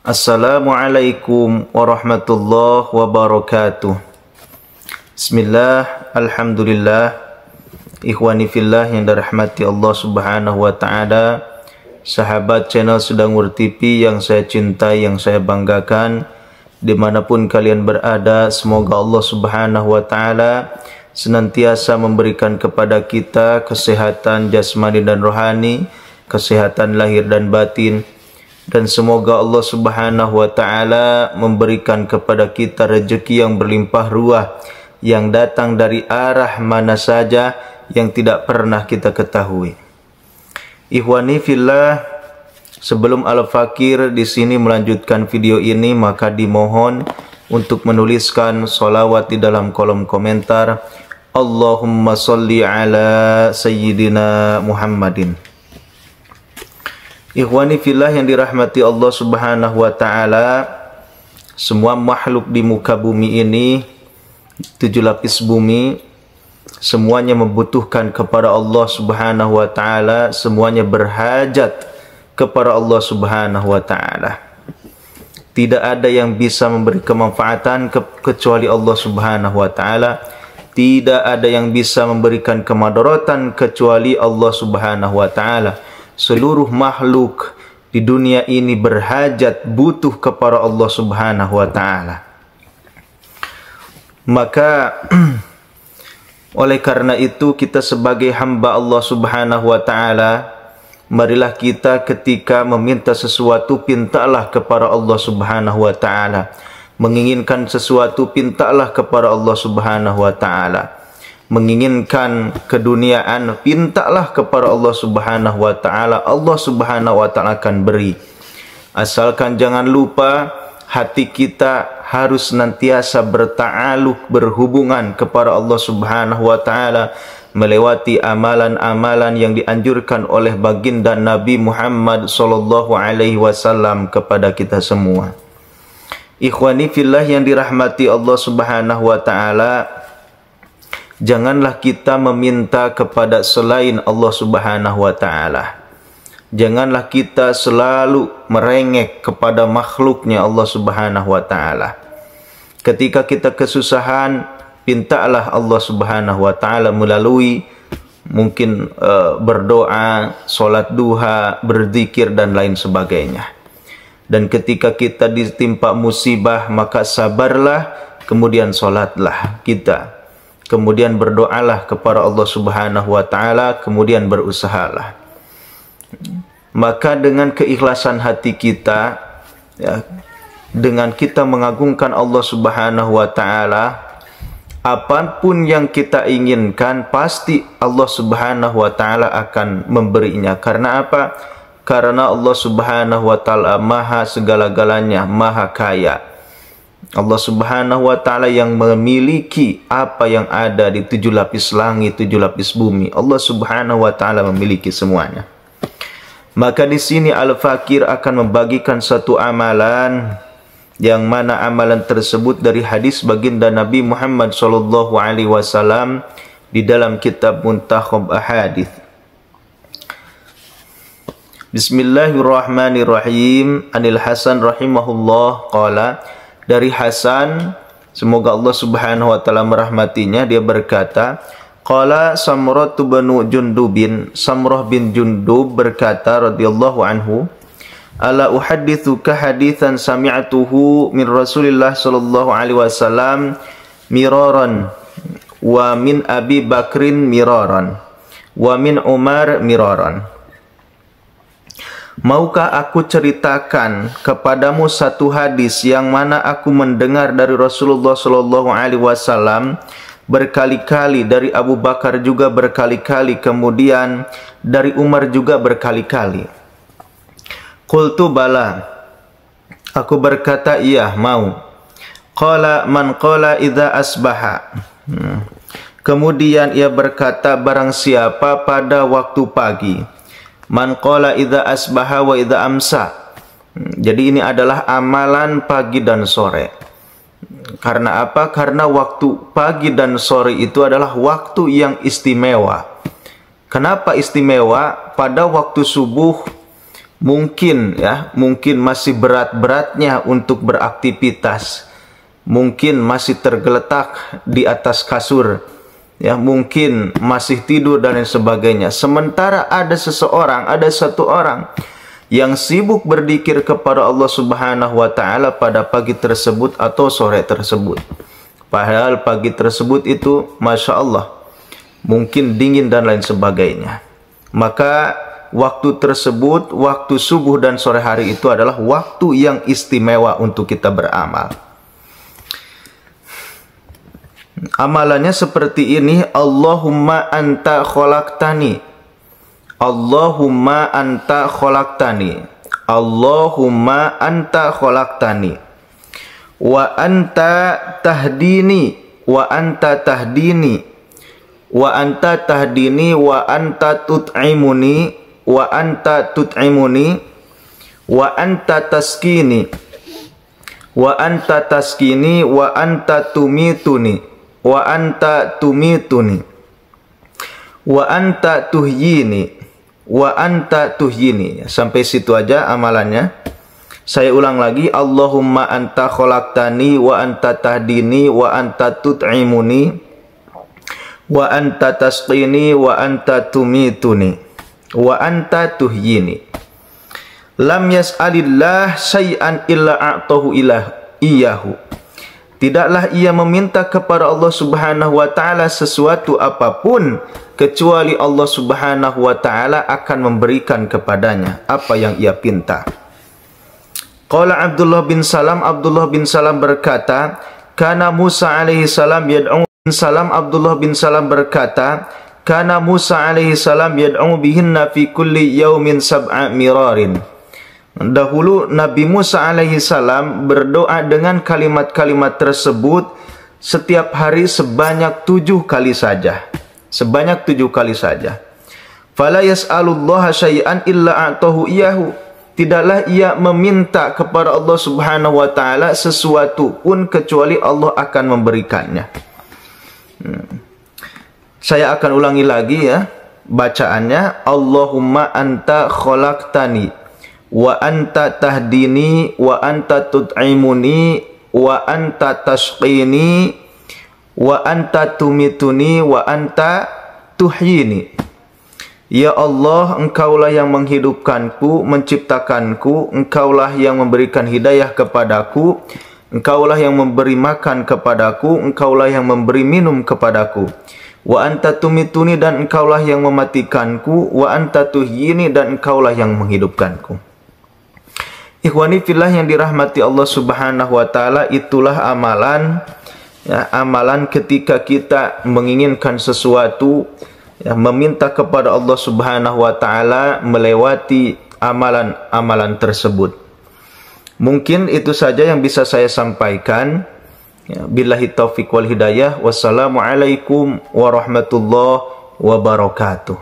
Assalamualaikum warahmatullahi wabarakatuh. Bismillah, alhamdulillah. Ikhwani fillah yang dirahmati Allah subhanahu wa ta'ala, sahabat channel Sudangur TV yang saya cintai, yang saya banggakan, dimanapun kalian berada, semoga Allah subhanahu wa ta'ala senantiasa memberikan kepada kita kesehatan jasmani dan rohani, kesehatan lahir dan batin, dan semoga Allah subhanahu wa ta'ala memberikan kepada kita rezeki yang berlimpah ruah, yang datang dari arah mana saja yang tidak pernah kita ketahui. Ikhwani fillah, sebelum Al-Fakir di sini melanjutkan video ini, maka dimohon untuk menuliskan sholawat di dalam kolom komentar. Allahumma salli ala Sayyidina Muhammadin. Ikhwani fillah yang dirahmati Allah subhanahu wa ta'ala, semua makhluk di muka bumi ini, 7 lapis bumi, semuanya membutuhkan kepada Allah subhanahu wa ta'ala, semuanya berhajat kepada Allah subhanahu wa ta'ala. Tidak ada yang bisa memberi kemanfaatan kecuali Allah subhanahu wa ta'ala. Tidak ada yang bisa memberikan kemadaratan kecuali Allah subhanahu wa ta'ala. Seluruh makhluk di dunia ini berhajat, butuh kepada Allah subhanahu wa ta'ala. Maka oleh karena itu, kita sebagai hamba Allah subhanahu wa ta'ala, marilah kita ketika meminta sesuatu, pintalah kepada Allah subhanahu wa ta'ala. Menginginkan sesuatu, pintalah kepada Allah subhanahu wa ta'ala. Menginginkan keduniaan, pintalah kepada Allah subhanahu wa ta'ala. Allah subhanahu wa ta'ala akan beri. Asalkan jangan lupa, hati kita harus senantiasa berta'aluk, berhubungan kepada Allah subhanahu wa ta'ala, melewati amalan-amalan yang dianjurkan oleh baginda Nabi Muhammad sallallahu alaihi wasallam kepada kita semua. Ikhwani fillah yang dirahmati Allah subhanahu wa ta'ala, janganlah kita meminta kepada selain Allah subhanahu wa ta'ala. Janganlah kita selalu merengek kepada makhluknya Allah subhanahu wa ta'ala. Ketika kita kesusahan, pintalah Allah subhanahu wa ta'ala melalui mungkin berdoa, sholat duha, berzikir dan lain sebagainya. Dan ketika kita ditimpa musibah, maka sabarlah, kemudian sholatlah kita, kemudian berdoalah kepada Allah subhanahu wa ta'ala, kemudian berusahalah. Maka dengan keikhlasan hati kita, ya, dengan kita mengagungkan Allah subhanahu wa ta'ala, apapun yang kita inginkan, pasti Allah subhanahu wa ta'ala akan memberinya. Karena apa? Karena Allah subhanahu wa ta'ala maha segala-galanya, maha kaya. Allah subhanahu wa ta'ala yang memiliki apa yang ada di 7 lapis langit, 7 lapis bumi. Allah subhanahu wa ta'ala memiliki semuanya. Maka di sini Al-Fakir akan membagikan satu amalan, yang mana amalan tersebut dari hadis baginda Nabi Muhammad sallallahu alaihi wasallam di dalam kitab Muntakhab Ahadits. Bismillahirrahmanirrahim. Anil Hasan rahimahullah qala, dari Hasan, semoga Allah subhanahu wa ta'ala merahmatinya, dia berkata, qala Samrah bin Jundubin, Samrah bin Jundub berkata radhiyallahu anhu, ala uhaddithuka hadithan sami'atuhu min Rasulillah sallallahu alaihi wasallam miraran, wa min Abi Bakrin miraran, wa min Umar miraran. Maukah aku ceritakan kepadamu satu hadis yang mana aku mendengar dari Rasulullah sallallahu alaihi wasallam berkali-kali, dari Abu Bakar juga berkali-kali, kemudian dari Umar juga berkali-kali. Qultu bala, aku berkata iya, mau. Qala man qala idza asbaha. Kemudian ia berkata, barang siapa pada waktu pagi. Man qala idza asbaha wa idza amsa. Jadi ini adalah amalan pagi dan sore. Karena apa? Karena waktu pagi dan sore itu adalah waktu yang istimewa. Kenapa istimewa? Pada waktu subuh mungkin masih berat-beratnya untuk beraktivitas, mungkin masih tergeletak di atas kasur, mungkin masih tidur dan lain sebagainya. Sementara ada satu orang yang sibuk berzikir kepada Allah Subhanahu wa taala pada pagi tersebut atau sore tersebut. Padahal pagi tersebut itu Masya Allah mungkin dingin dan lain sebagainya. Maka waktu tersebut, waktu subuh dan sore hari itu adalah waktu yang istimewa untuk kita beramal. Amalannya seperti ini: Allahumma anta khalaqtani, Allahumma anta khalaqtani, Allahumma anta khalaqtani, wa anta tahdini, wa anta tahdini, wa anta tahdini, wa anta tut'imuni, wa anta tut'imuni, wa anta taskini, wa anta taskini, wa anta tumituni, wa anta tumituni, wa anta tuhyini, wa anta tuhyini. Sampai situ aja amalannya. Saya ulang lagi: Allahumma anta khalaqtani, wa anta tahdini, wa anta tut'imuni, wa anta tasqini, wa anta tumituni, wa anta tuhyini. Lam yas'alillah syai'an illa a'tahu iyahu. Tidaklah ia meminta kepada Allah Subhanahu wa taala sesuatu apapun kecuali Allah Subhanahu wa taala akan memberikan kepadanya apa yang ia pinta. Qala Abdullah bin Salam berkata, kana Musa alaihi salam yad'u Abdullah bin Salam berkata, kana Musa alaihi salam yad'u bihinna fi kulli yaumin sab'a mirarin. Dahulu Nabi Musa alaihi salam berdoa dengan kalimat-kalimat tersebut setiap hari sebanyak 7 kali saja. Sebanyak 7 kali saja. Fala yas'alullaha syai'an illa a'tahu iyahu. Tidaklah ia meminta kepada Allah Subhanahu wa taala sesuatu pun kecuali Allah akan memberikannya. Saya akan ulangi lagi bacaannya. Allahumma anta khalaqtani, wa anta tahdini, wa anta tut'imuni, wa anta tashqini, wa anta tumituni, wa anta tuhyini. Ya Allah, Engkaulah yang menghidupkanku, menciptakanku, Engkaulah yang memberikan hidayah kepadaku, Engkaulah yang memberi makan kepadaku, Engkaulah yang memberi minum kepadaku. Wa anta tumituni, dan Engkaulah yang mematikanku, wa anta tuhyini, dan Engkaulah yang menghidupkanku. Ikhwani fillah yang dirahmati Allah Subhanahu wa taala, itulah amalan amalan ketika kita menginginkan sesuatu, meminta kepada Allah Subhanahu wa taala melewati amalan-amalan tersebut. Mungkin itu saja yang bisa saya sampaikan. Billahi taufiq wal hidayah. Wassalamualaikum warahmatullahi wabarakatuh.